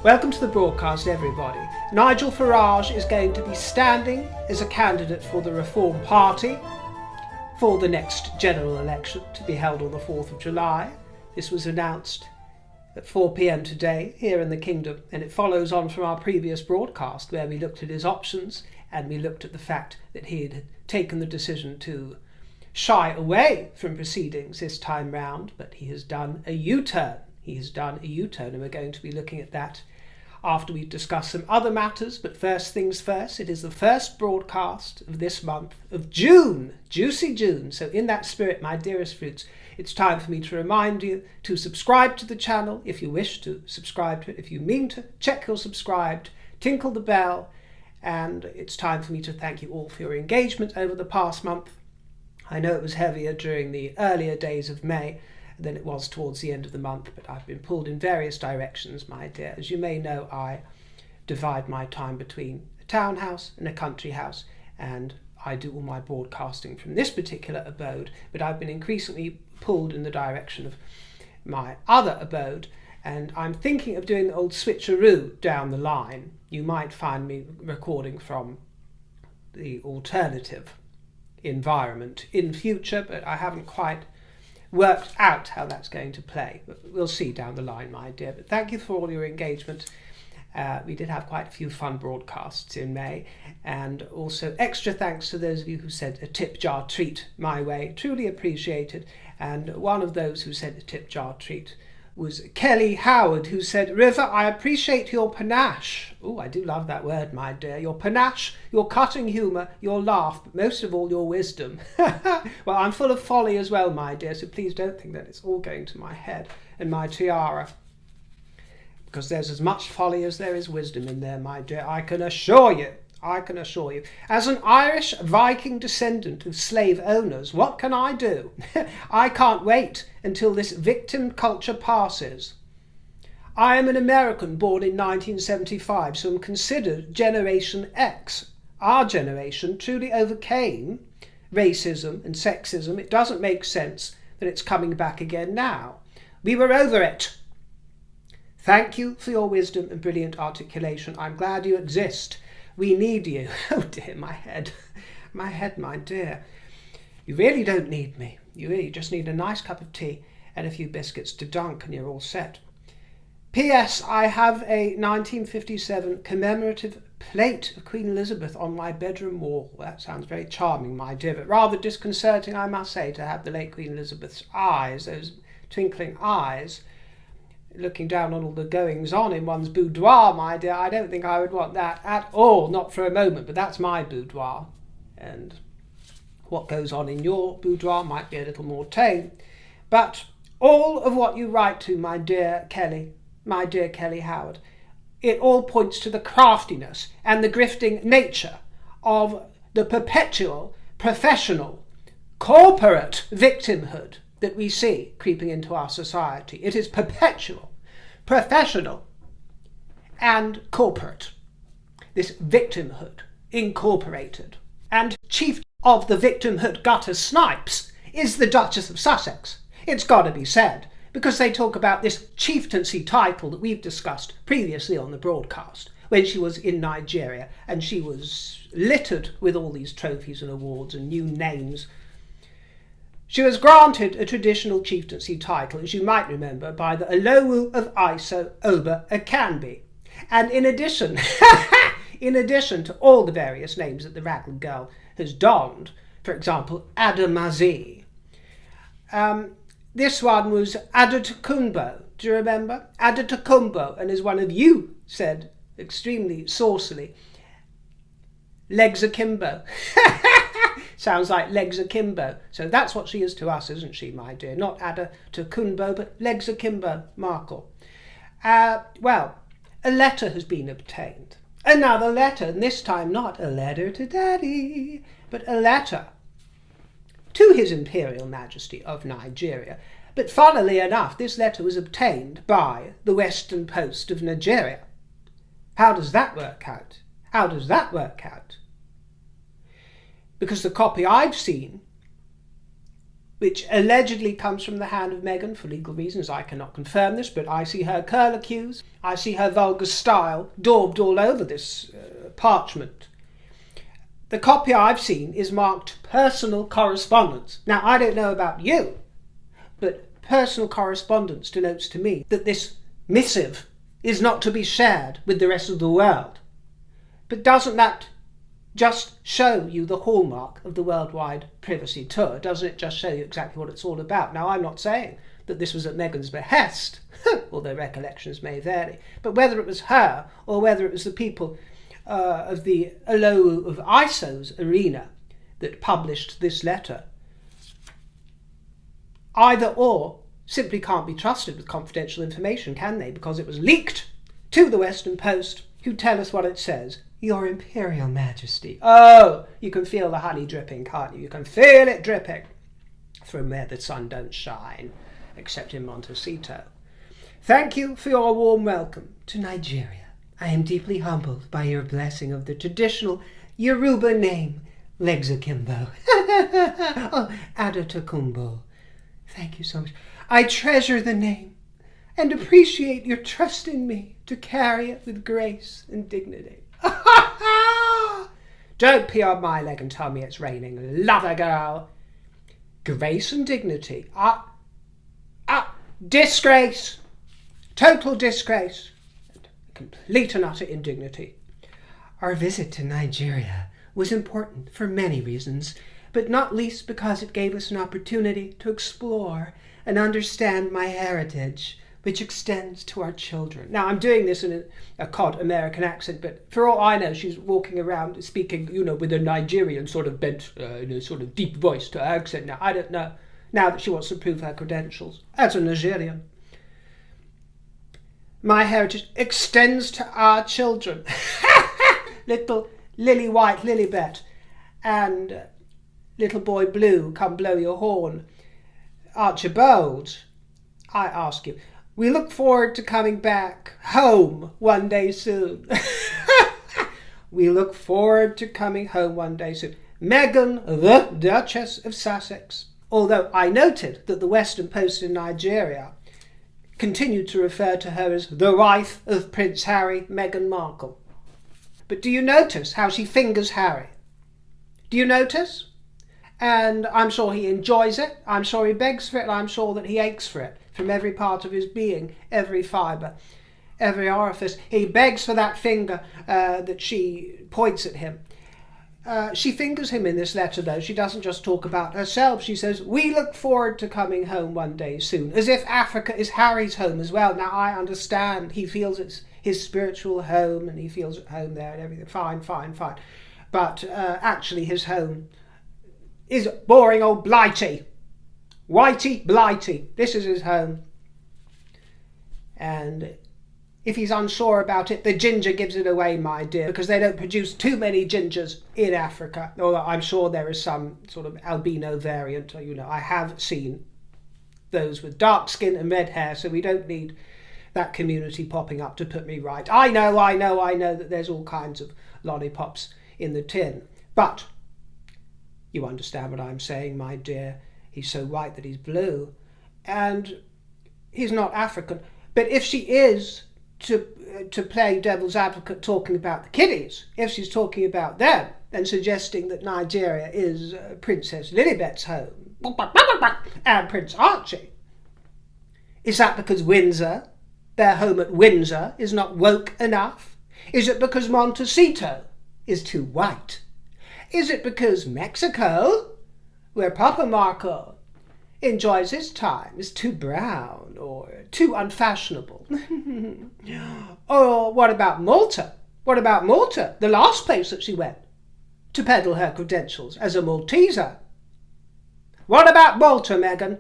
Welcome to the broadcast, everybody. Nigel Farage is going to be standing as a candidate for the Reform Party for the next general election to be held on the 4th of July. This was announced at 4 p.m. today here in the Kingdom, and it follows on from our previous broadcast where we looked at his options and we looked at the fact that he had taken the decision to shy away from proceedings this time round, but he has done a U-turn. And we're going to be looking at that after we've discussed some other matters. But first things first, it is the first broadcast of this month of June, juicy June. So in that spirit, my dearest fruits, it's time for me to remind you to subscribe to the channel if you wish to subscribe to it. If you mean to, check you're subscribed, tinkle the bell, and it's time for me to thank you all for your engagement over the past month. I know it was heavier during the earlier days of May than it was towards the end of the month, but I've been pulled in various directions, my dear. As you may know, I divide my time between a townhouse and a country house, and I do all my broadcasting from this particular abode, but I've been increasingly pulled in the direction of my other abode, and I'm thinking of doing the old switcheroo down the line. You might find me recording from the alternative environment in future, but I haven't quite worked out how that's going to play. But we'll see down the line, my dear. But thank you for all your engagement. We did have quite a few fun broadcasts in May, and also extra thanks to those of you who sent a tip jar treat my way. Truly appreciated. And one of those who sent a tip jar treat was Kelly Howard, who said, "River, I appreciate your panache." Oh, I do love that word, my dear. Your panache, your cutting humour, your laugh, but most of all, your wisdom. Well, I'm full of folly as well, my dear, so please don't think that it's all going to my head and my tiara, because there's as much folly as there is wisdom in there, my dear, I can assure you. As an Irish Viking descendant of slave owners, what can I do? I can't wait until this victim culture passes. I am an American born in 1975, so I'm considered Generation X. Our generation truly overcame racism and sexism. It doesn't make sense that it's coming back again now. We were over it. Thank you for your wisdom and brilliant articulation. I'm glad you exist. We need you. Oh dear, my head, my dear. You really don't need me. You really just need a nice cup of tea and a few biscuits to dunk and you're all set. P.S. I have a 1957 commemorative plate of Queen Elizabeth on my bedroom wall. That sounds very charming, my dear, but rather disconcerting, I must say, to have the late Queen Elizabeth's eyes, those twinkling eyes, looking down on all the goings-on in one's boudoir, my dear. I don't think I would want that at all, not for a moment, but that's my boudoir. And what goes on in your boudoir might be a little more tame. But all of what you write to, my dear Kelly Howard, it all points to the craftiness and the grifting nature of the perpetual, professional, corporate victimhood that we see creeping into our society. It is perpetual, professional, and corporate. This victimhood, incorporated. And chief of the victimhood gutter snipes is the Duchess of Sussex. It's got to be said, because they talk about this chieftaincy title that we've discussed previously on the broadcast, when she was in Nigeria, and she was littered with all these trophies and awards and new names. She was granted a traditional chieftaincy title, as you might remember, by the Olowu of Iso Oba Akanbi. And in addition to all the various names that the Raglan girl has donned, for example, Adamazi, this one was Adetokunbo. Do you remember? Adetokunbo, and as one of you said extremely saucily, legs akimbo. Sounds like legs akimbo. So that's what she is to us, isn't she, my dear? Not Adetokunbo, but legs akimbo, Markle. Well, a letter has been obtained. Another letter, and this time not a letter to Daddy, but a letter to His Imperial Majesty of Nigeria. But funnily enough, this letter was obtained by the Western Post of Nigeria. How does that work out? Because the copy I've seen which allegedly comes from the hand of Meghan for legal reasons. I cannot confirm this, but I see her curlicues, I see her vulgar style daubed all over this parchment. The copy I've seen is marked personal correspondence. Now, I don't know about you, but personal correspondence denotes to me that this missive is not to be shared with the rest of the world. But doesn't that just show you the hallmark of the worldwide privacy tour? Doesn't it just show you exactly what it's all about? Now, I'm not saying that this was at Meghan's behest, although recollections may vary, but whether it was her or whether it was the people of the Alou of ISO's arena that published this letter, either or simply can't be trusted with confidential information, can they? Because it was leaked to the Western Post, who tell us what it says. Your Imperial Majesty. Oh, you can feel the honey dripping, can't you? You can feel it dripping from where the sun don't shine, except in Montecito. Thank you for your warm welcome to Nigeria. I am deeply humbled by your blessing of the traditional Yoruba name, Legzakimbo. Oh, Adetokumbo. Thank you so much. I treasure the name and appreciate your trust in me to carry it with grace and dignity. Don't pee on my leg and tell me it's raining. Love a girl. Grace and dignity. Disgrace. Total disgrace. And complete and utter indignity. Our visit to Nigeria was important for many reasons, but not least because it gave us an opportunity to explore and understand my heritage, which extends to our children. Now, I'm doing this in a cod American accent, but for all I know, she's walking around speaking, with a Nigerian sort of bent, sort of deep voice to her accent. Now, I don't know, now that she wants to prove her credentials as a Nigerian. My heritage extends to our children. Little Lily White, Lilybet, and little boy Blue, come blow your horn. Archibald, I ask you, we look forward to coming back home one day soon. We look forward to coming home one day soon. Meghan, the Duchess of Sussex. Although I noted that the Western Post in Nigeria continued to refer to her as the wife of Prince Harry, Meghan Markle. But do you notice how she fingers Harry? Do you notice? And I'm sure he enjoys it, I'm sure he begs for it, and I'm sure that he aches for it from every part of his being, every fibre, every orifice. He begs for that finger that she points at him. She fingers him in this letter, though. She doesn't just talk about herself. She says, we look forward to coming home one day soon, as if Africa is Harry's home as well. Now, I understand he feels it's his spiritual home, and he feels at home there and everything. Fine. But actually his home is boring old Blighty. Whitey Blighty. This is his home. And if he's unsure about it, the ginger gives it away, my dear, because they don't produce too many gingers in Africa. Although I'm sure there is some sort of albino variant. I have seen those with dark skin and red hair, so we don't need that community popping up to put me right. I know that there's all kinds of lollipops in the tin. But you understand what I'm saying, my dear. He's so white that he's blue. And he's not African. But if she is to play devil's advocate talking about the kiddies, if she's talking about them and suggesting that Nigeria is Princess Lilybet's home and Prince Archie, is that because Windsor, their home at Windsor, is not woke enough? Is it because Montecito is too white? Is it because Mexico, where Papa Marco enjoys his time, is too brown or too unfashionable? Or what about Malta? What about Malta, the last place that she went to peddle her credentials as a Malteser? What about Malta, Meghan?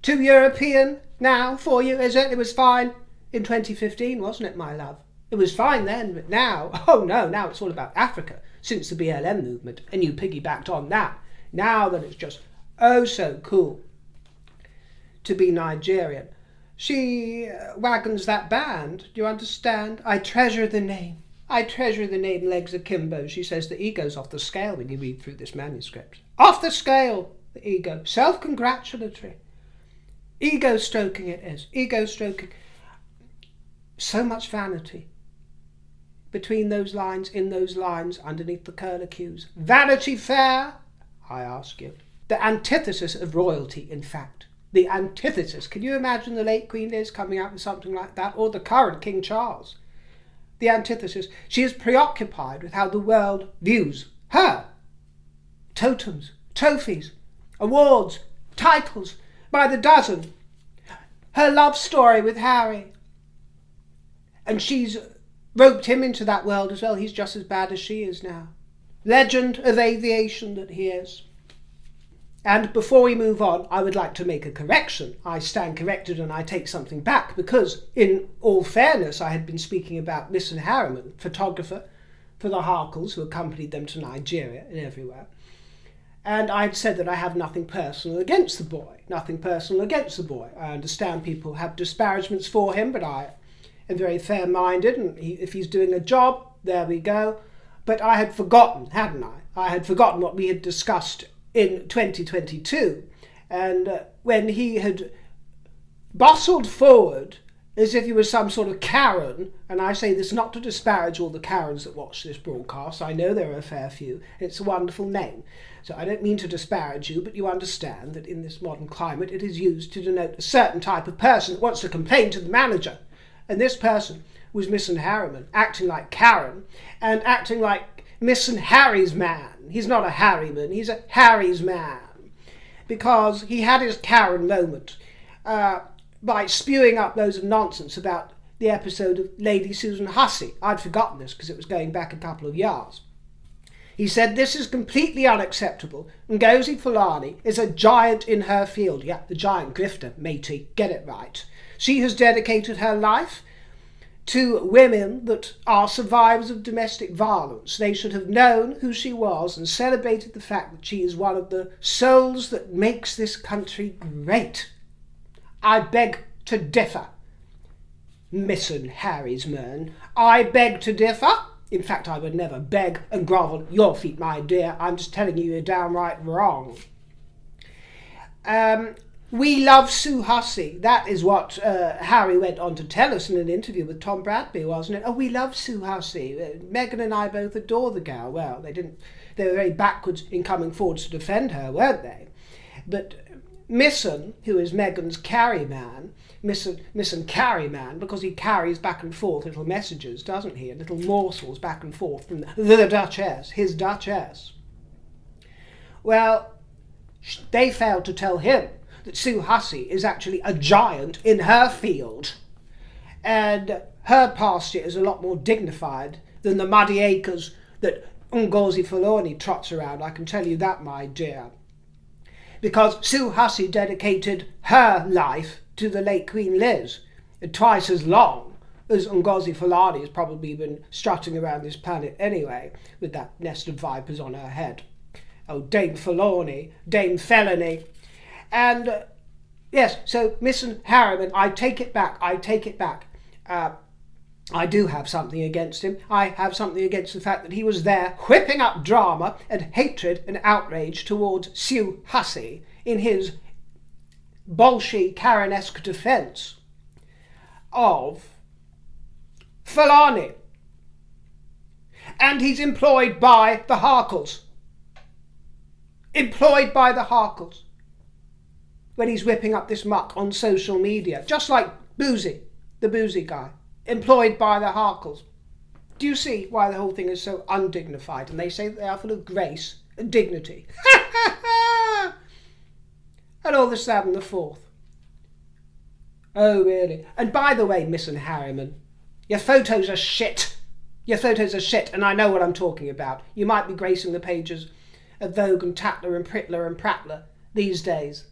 Too European now for you, is it? It was fine in 2015, wasn't it, my love? It was fine then, but now, oh no, now it's all about Africa since the BLM movement, and you piggybacked on that. Now that it's just oh so cool to be Nigerian. She wagons that band, do you understand? I treasure the name. I treasure the name Legs Akimbo. She says the ego's off the scale when you read through this manuscript. Off the scale! The ego. Self-congratulatory. Ego stroking it is. Ego stroking. So much vanity. Between those lines, in those lines, underneath the curlicues. Vanity Fair, I ask you. The antithesis of royalty, in fact. The antithesis. Can you imagine the late Queen Liz coming out with something like that? Or the current King Charles? The antithesis. She is preoccupied with how the world views her. Totems, trophies, awards, titles, by the dozen. Her love story with Harry. And she's roped him into that world as well. He's just as bad as she is now. Legend of aviation that he is. And before we move on, I would like to make a correction. I stand corrected and I take something back because, in all fairness, I had been speaking about Miss and Harriman, photographer for the Harkles, who accompanied them to Nigeria and everywhere. And I had said that I have nothing personal against the boy. Nothing personal against the boy. I understand people have disparagements for him, but I am very fair-minded, and if he's doing a job, there we go. But I had forgotten, hadn't I? I had forgotten what we had discussed in 2022, and when he had bustled forward as if he was some sort of Karen, and I say this not to disparage all the Karens that watch this broadcast, I know there are a fair few, it's a wonderful name, so I don't mean to disparage you, but you understand that in this modern climate it is used to denote a certain type of person that wants to complain to the manager, and this person was Miss and Harriman, acting like Karen, and acting like Miss and Harry's man. He's not a Harryman, he's a Harry's man. Because he had his Karen moment by spewing up loads of nonsense about the episode of Lady Susan Hussey. I'd forgotten this because it was going back a couple of years. He said, this is completely unacceptable. Ngozi Fulani is a giant in her field. Yeah, the giant grifter, matey, get it right. She has dedicated her life to women that are survivors of domestic violence. They should have known who she was and celebrated the fact that she is one of the souls that makes this country great. I beg to differ, Miss and Harry's man. I beg to differ. In fact, I would never beg and grovel at your feet, my dear. I'm just telling you you're downright wrong. We love Sue Hussey. That is what Harry went on to tell us in an interview with Tom Bradby, wasn't it? Oh, we love Sue Hussey. Meghan and I both adore the gal. Well, they were very backwards in coming forward to defend her, weren't they? But Misson, who is Meghan's carry man, Misson carry man, because he carries back and forth little messages, doesn't he? And little morsels back and forth from the Duchess, his Duchess. Well, they failed to tell him that Sue Hussey is actually a giant in her field, and her pasture is a lot more dignified than the muddy acres that Ngozi Fulani trots around, I can tell you that, my dear. Because Sue Hussey dedicated her life to the late Queen Liz, twice as long as Ngozi Fulani has probably been strutting around this planet anyway, with that nest of vipers on her head. Oh, Dame Fulani, Dame Felony. And yes, so Miss and Harriman, I take it back. I do have something against him. I have something against the fact that he was there whipping up drama and hatred and outrage towards Sue Hussey in his Bolshevik Karen-esque defence of Fulani. And he's employed by the Harkles. Employed by the Harkles. When he's whipping up this muck on social media, just like Boozy, the Boozy guy, employed by the Harkles. Do you see why the whole thing is so undignified? And they say that they are full of grace and dignity. And all this, that, and the fourth. Oh, really? And by the way, Miss and Harriman, your photos are shit. Your photos are shit, and I know what I'm talking about. You might be gracing the pages of Vogue and Tatler and Prittler and Prattler these days.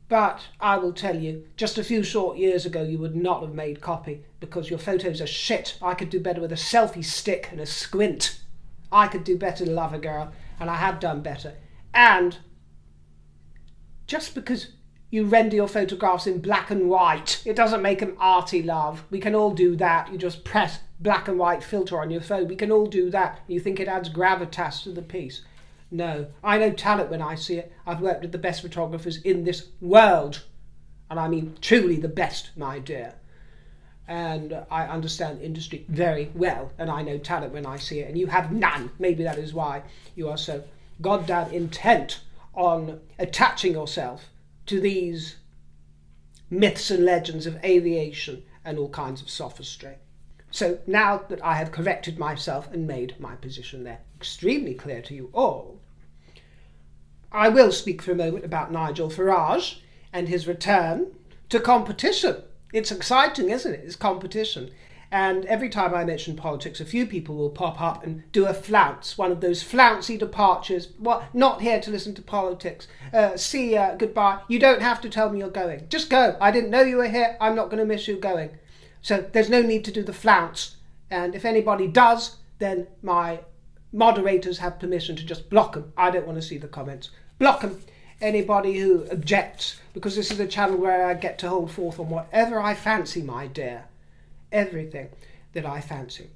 But I will tell you, just a few short years ago you would not have made copy because your photos are shit. I could do better with a selfie stick and a squint. I could do better, love a girl, and I have done better. And just because you render your photographs in black and white, it doesn't make them arty, love. We can all do that. You just press black and white filter on your phone. We can all do that. You think it adds gravitas to the piece. No, I know talent when I see it. I've worked with the best photographers in this world. And I mean truly the best, my dear. And I understand the industry very well, and I know talent when I see it, and you have none. Maybe that is why you are so goddamn intent on attaching yourself to these myths and legends of aviation and all kinds of sophistry. So now that I have corrected myself and made my position there extremely clear to you all, I will speak for a moment about Nigel Farage and his return to competition. It's exciting, isn't it? It's competition. And every time I mention politics, a few people will pop up and do a flounce, one of those flouncy departures. What? Not here to listen to politics. See ya, goodbye. You don't have to tell me you're going. Just go. I didn't know you were here. I'm not going to miss you going. So there's no need to do the flounce. And if anybody does, then my moderators have permission to just block them. I don't want to see the comments. Block them. Anybody who objects, because this is a channel where I get to hold forth on whatever I fancy, my dear. Everything that I fancy.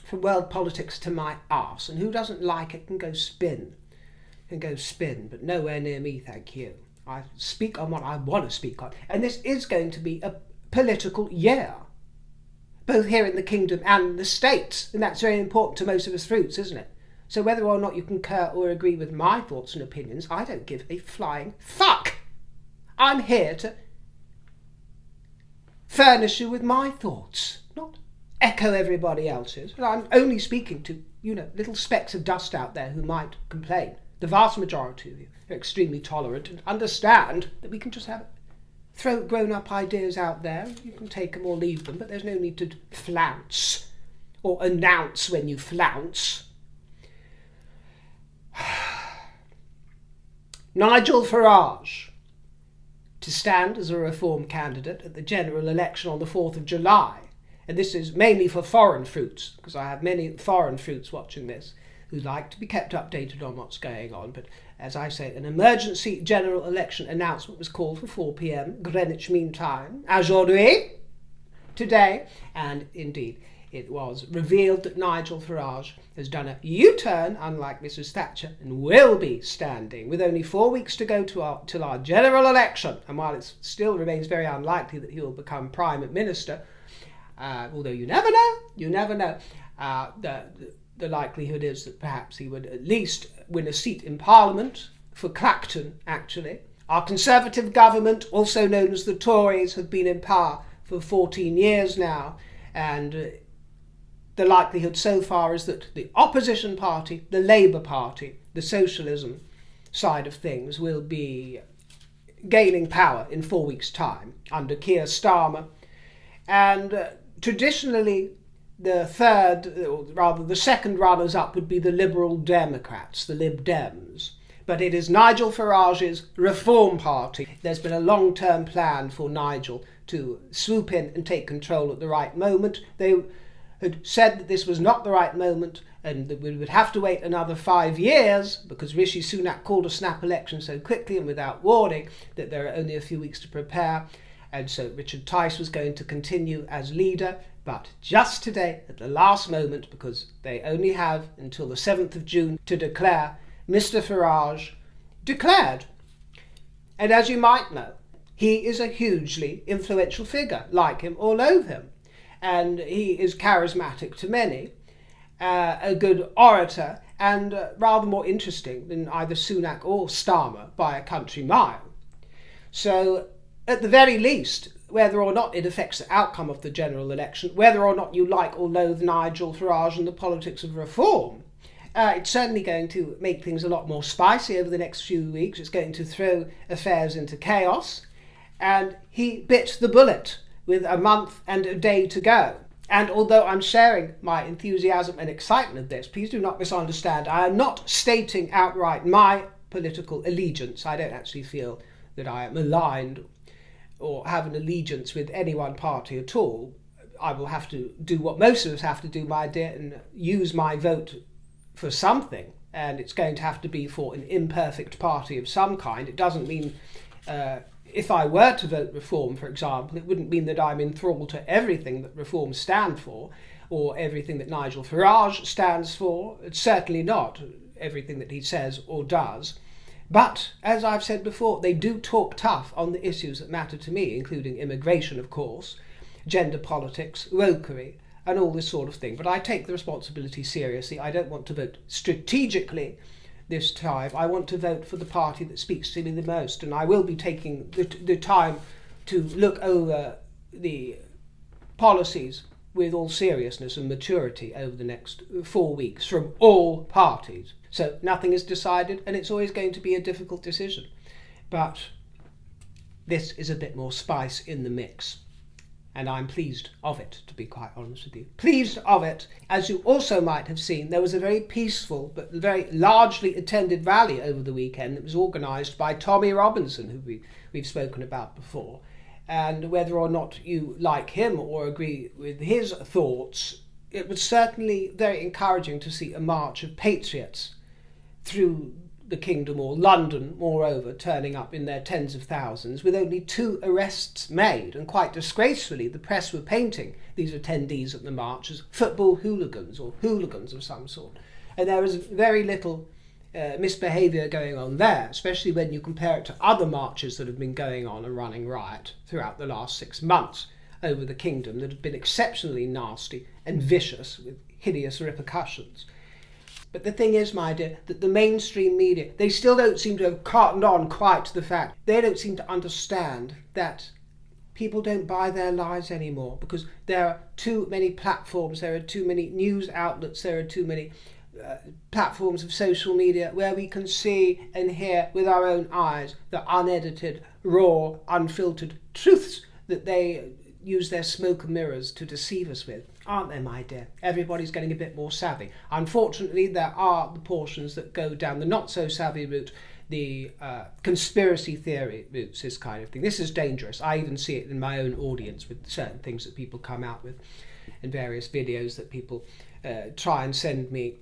From world politics to my arse. And who doesn't like it can go spin. But nowhere near me, thank you. I speak on what I want to speak on. And this is going to be a political year. Both here in the kingdom and the States. And that's very important to most of us fruits, isn't it? So whether or not you concur or agree with my thoughts and opinions, I don't give a flying fuck. I'm here to furnish you with my thoughts, not echo everybody else's. And I'm only speaking to, little specks of dust out there who might complain. The vast majority of you are extremely tolerant and understand that we can just throw grown-up ideas out there. You can take them or leave them, but there's no need to flounce or announce when you flounce. Nigel Farage to stand as a Reform candidate at the general election on the 4th of July. And this is mainly for foreign fruits, because I have many foreign fruits watching this who like to be kept updated on what's going on. But as I say, an emergency general election announcement was called for 4 p.m. Greenwich Mean Time, aujourd'hui, today, and indeed it was revealed that Nigel Farage has done a U-turn, unlike Mrs. Thatcher, and will be standing with only 4 weeks to go till our general election. And while it still remains very unlikely that he will become Prime Minister, although you never know, the likelihood is that perhaps he would at least win a seat in Parliament for Clacton, actually. Our Conservative government, also known as the Tories, have been in power for 14 years now, and the likelihood so far is that the opposition party, the Labour Party, the socialism side of things, will be gaining power in 4 weeks' time under Keir Starmer. And traditionally, the second runners-up would be the Liberal Democrats, the Lib Dems. But it is Nigel Farage's Reform Party. There's been a long-term plan for Nigel to swoop in and take control at the right moment. They had said that this was not the right moment and that we would have to wait another 5 years because Rishi Sunak called a snap election so quickly and without warning that there are only a few weeks to prepare. And so Richard Tice was going to continue as leader, but just today, at the last moment, because they only have until the 7th of June to declare, Mr. Farage declared. And as you might know, he is a hugely influential figure, like him or loathe him. And he is charismatic to many, a good orator, and rather more interesting than either Sunak or Starmer by a country mile. So, at the very least, whether or not it affects the outcome of the general election, whether or not you like or loathe Nigel Farage and the politics of reform, it's certainly going to make things a lot more spicy over the next few weeks. It's going to throw affairs into chaos. And he bit the bullet with a month and a day to go. And although I'm sharing my enthusiasm and excitement of this, please do not misunderstand. I am not stating outright my political allegiance. I don't actually feel that I am aligned or have an allegiance with any one party at all. I will have to do what most of us have to do, my dear, and use my vote for something. And it's going to have to be for an imperfect party of some kind. It doesn't mean... if I were to vote Reform, for example, it wouldn't mean that I'm enthralled to everything that Reform stand for, or everything that Nigel Farage stands for. It's certainly not. everything that he says or does. But, as I've said before, they do talk tough on the issues that matter to me, including immigration, of course, gender politics, wokery, and all this sort of thing. But I take the responsibility seriously. I don't want to vote strategically this time. I want to vote for the party that speaks to me the most, and I will be taking the time to look over the policies with all seriousness and maturity over the next 4 weeks from all parties. So nothing is decided, and it's always going to be a difficult decision. But this is a bit more spice in the mix. And I'm pleased of it, to be quite honest with you. Pleased of it. As you also might have seen, there was a very peaceful but very largely attended rally over the weekend that was organised by Tommy Robinson, who we've spoken about before. And whether or not you like him or agree with his thoughts, it was certainly very encouraging to see a march of patriots through the kingdom, or London, moreover, turning up in their tens of thousands, with only 2 arrests made, and quite disgracefully the press were painting these attendees at the march as football hooligans, or hooligans of some sort. And there was very little misbehaviour going on there, especially when you compare it to other marches that have been going on and running riot throughout the last 6 months over the kingdom that have been exceptionally nasty and vicious with hideous repercussions. But the thing is, my dear, that the mainstream media, they still don't seem to have cottoned on quite to the fact. They don't seem to understand that people don't buy their lies anymore, because there are too many platforms, there are too many news outlets, there are too many platforms of social media where we can see and hear with our own eyes the unedited, raw, unfiltered truths that they use their smoke and mirrors to deceive us with. Aren't they, my dear? Everybody's getting a bit more savvy. Unfortunately, there are the portions that go down the not-so-savvy route, the conspiracy theory routes, this kind of thing. This is dangerous. I even see it in my own audience with certain things that people come out with in various videos that people try and send me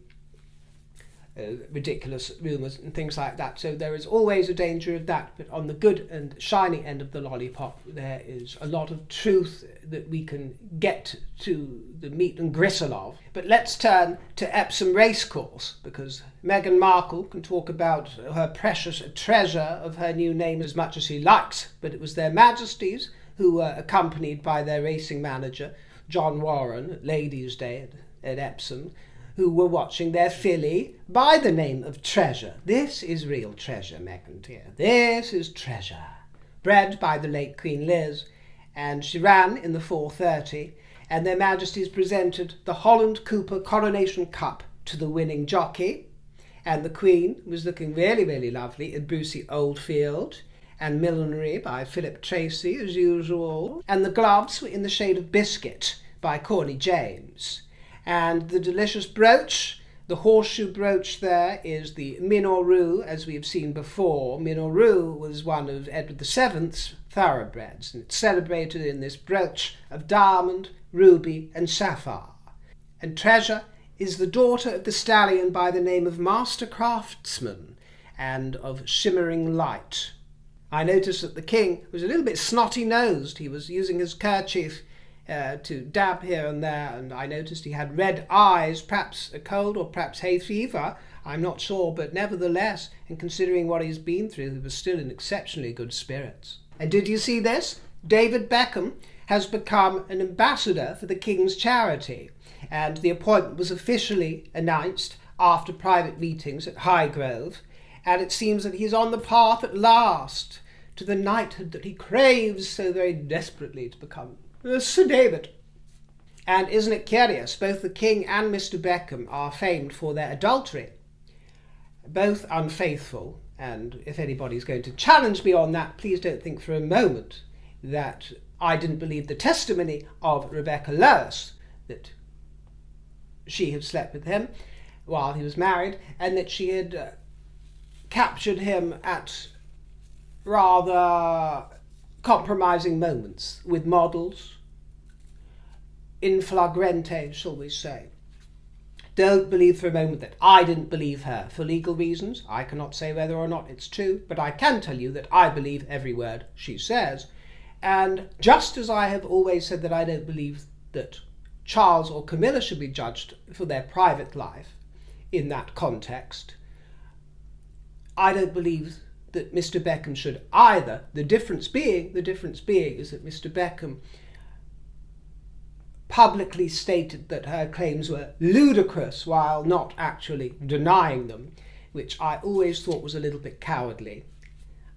ridiculous rumours and things like that. So there is always a danger of that, but on the good and shiny end of the lollipop there is a lot of truth that we can get to the meat and gristle of. But let's turn to Epsom Racecourse, because Meghan Markle can talk about her precious treasure of her new name as much as she likes, but it was their Majesties who were accompanied by their racing manager John Warren at Ladies' Day at Epsom, who were watching their filly by the name of Treasure. This is real treasure, Meghan dear. This is treasure. Bred by the late Queen Liz, and she ran in the 4:30, and their Majesties presented the Holland Cooper Coronation Cup to the winning jockey, and the Queen was looking really, really lovely in Brucey Oldfield, and millinery by Philip Tracy as usual, and the gloves were in the shade of biscuit by Corny James. And the delicious brooch, the horseshoe brooch there, is the Minoru, as we have seen before. Minoru was one of Edward VII's thoroughbreds, and it's celebrated in this brooch of diamond, ruby and sapphire. And Treasure is the daughter of the stallion by the name of Master Craftsman and of Shimmering Light. I noticed that the king was a little bit snotty-nosed. He was using his kerchief to dab here and there, and I noticed he had red eyes, perhaps a cold or perhaps hay fever, I'm not sure, but nevertheless, and considering what he's been through, he was still in exceptionally good spirits. And did you see this? David Beckham has become an ambassador for the King's charity, and the appointment was officially announced after private meetings at Highgrove, and it seems that he's on the path at last to the knighthood that he craves so very desperately to become. Sir David. And isn't it curious, both the King and Mr. Beckham are famed for their adultery. Both unfaithful, and if anybody's going to challenge me on that, please don't think for a moment that I didn't believe the testimony of Rebecca Lewis, that she had slept with him while he was married, and that she had captured him at rather compromising moments with models, in flagrante, shall we say. Don't believe for a moment that I didn't believe her for legal reasons. I cannot say whether or not it's true, but I can tell you that I believe every word she says. And just as I have always said that I don't believe that Charles or Camilla should be judged for their private life in that context, I don't believe that Mr. Beckham should either. The difference being is that Mr. Beckham publicly stated that her claims were ludicrous while not actually denying them, which I always thought was a little bit cowardly.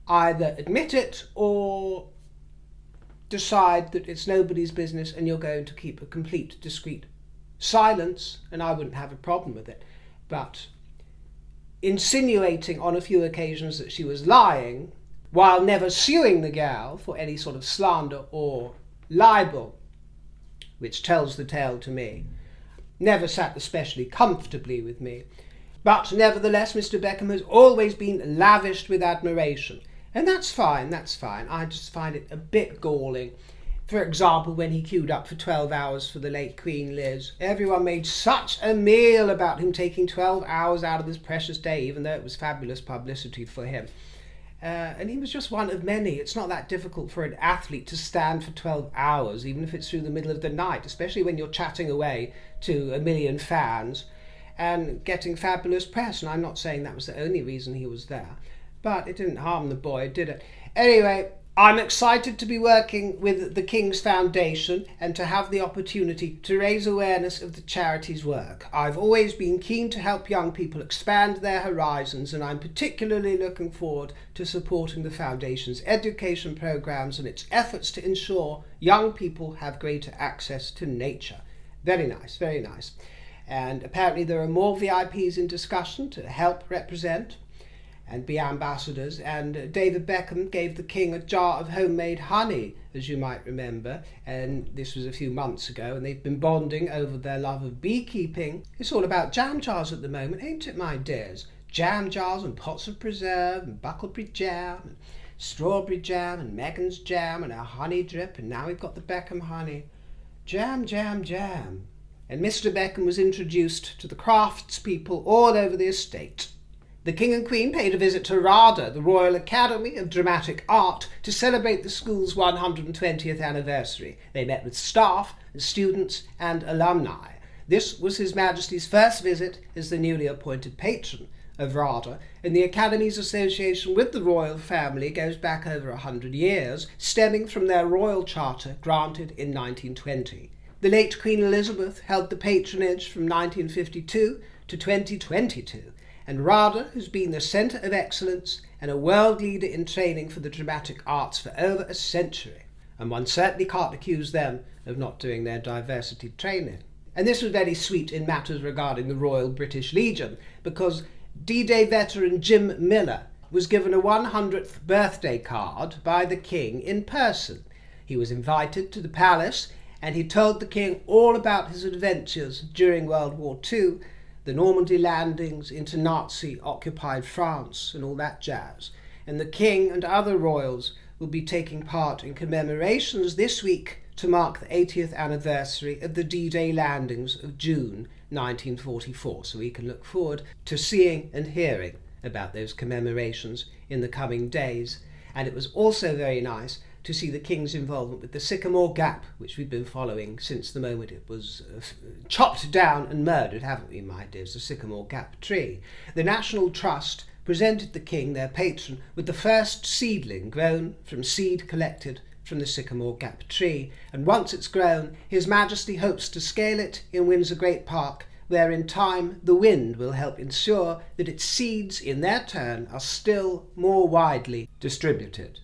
Either admit it or decide that it's nobody's business and you're going to keep a complete discreet silence, and I wouldn't have a problem with it. But insinuating on a few occasions that she was lying while never suing the gal for any sort of slander or libel, which tells the tale to me, never sat especially comfortably with me. But nevertheless, Mr. Beckham has always been lavished with admiration. And that's fine. I just find it a bit galling. For example, when he queued up for 12 hours for the late Queen Liz, everyone made such a meal about him taking 12 hours out of his precious day, even though it was fabulous publicity for him. And he was just one of many. It's not that difficult for an athlete to stand for 12 hours, even if it's through the middle of the night, especially when you're chatting away to a million fans and getting fabulous press. And I'm not saying that was the only reason he was there, but it didn't harm the boy, did it? Anyway, I'm excited to be working with the King's Foundation and to have the opportunity to raise awareness of the charity's work. I've always been keen to help young people expand their horizons, and I'm particularly looking forward to supporting the Foundation's education programs and its efforts to ensure young people have greater access to nature. Very nice, very nice. And apparently there are more VIPs in discussion to help represent and be ambassadors, and David Beckham gave the King a jar of homemade honey, as you might remember, and this was a few months ago, and they've been bonding over their love of beekeeping. It's all about jam jars at the moment, ain't it, my dears? Jam jars and pots of preserve and buckleberry jam and strawberry jam and Megan's jam and our honey drip, and now we've got the Beckham honey. Jam, jam, jam. And Mr. Beckham was introduced to the craftspeople all over the estate. The King and Queen paid a visit to RADA, the Royal Academy of Dramatic Art, to celebrate the school's 120th anniversary. They met with staff, students and alumni. This was His Majesty's first visit as the newly appointed patron of RADA, and the Academy's association with the royal family goes back over 100 years, stemming from their royal charter granted in 1920. The late Queen Elizabeth held the patronage from 1952 to 2022. And RADA has been the centre of excellence and a world leader in training for the dramatic arts for over a century. And one certainly can't accuse them of not doing their diversity training. And this was very sweet in matters regarding the Royal British Legion, because D-Day veteran Jim Miller was given a 100th birthday card by the King in person. He was invited to the palace, and he told the King all about his adventures during World War II, the Normandy landings into Nazi-occupied France and all that jazz. And the King and other royals will be taking part in commemorations this week to mark the 80th anniversary of the D-Day landings of June 1944. So we can look forward to seeing and hearing about those commemorations in the coming days. And it was also very nice to see the King's involvement with the Sycamore Gap, which we've been following since the moment it was chopped down and murdered, haven't we, my dears, the Sycamore Gap tree. The National Trust presented the King, their patron, with the first seedling grown from seed collected from the Sycamore Gap tree, and once it's grown, His Majesty hopes to scale it in Windsor Great Park, where in time the wind will help ensure that its seeds, in their turn, are still more widely distributed.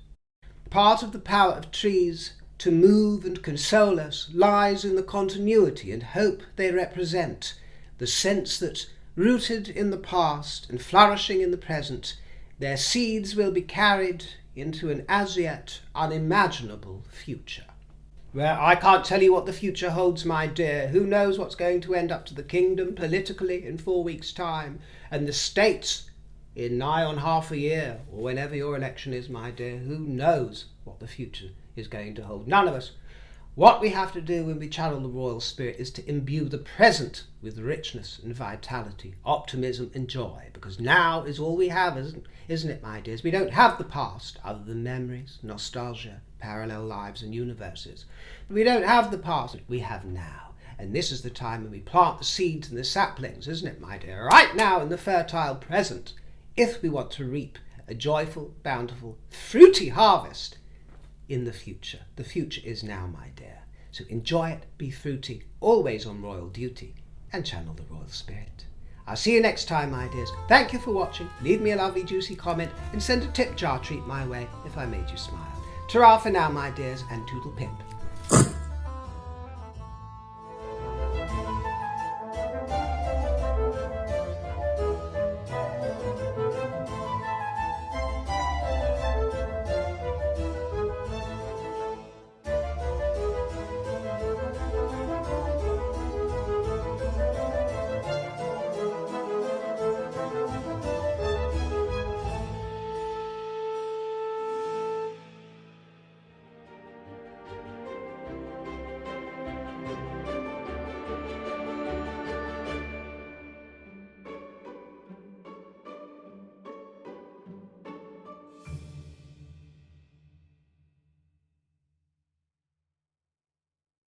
Part of the power of trees to move and console us lies in the continuity and hope they represent, the sense that, rooted in the past and flourishing in the present, their seeds will be carried into an as yet unimaginable future. Well, I can't tell you what the future holds, my dear. Who knows what's going to end up to the kingdom politically in 4 weeks' time, and the states in nigh on half a year, or whenever your election is, my dear. Who knows what the future is going to hold? None of us. What we have to do when we channel the royal spirit is to imbue the present with richness and vitality, optimism and joy, because now is all we have, isn't it, my dears? We don't have the past, other than memories, nostalgia, parallel lives and universes. But we don't have the past, we have now. And this is the time when we plant the seeds and the saplings, isn't it, my dear? Right now in the fertile present. if we want to reap a joyful, bountiful, fruity harvest in the future. The future is now, my dear. So enjoy it, be fruity, always on royal duty, and channel the royal spirit. I'll see you next time, my dears. Thank you for watching. Leave me a lovely, juicy comment and send a tip jar treat my way if I made you smile. Ta-ra for now, my dears, and toodle pip.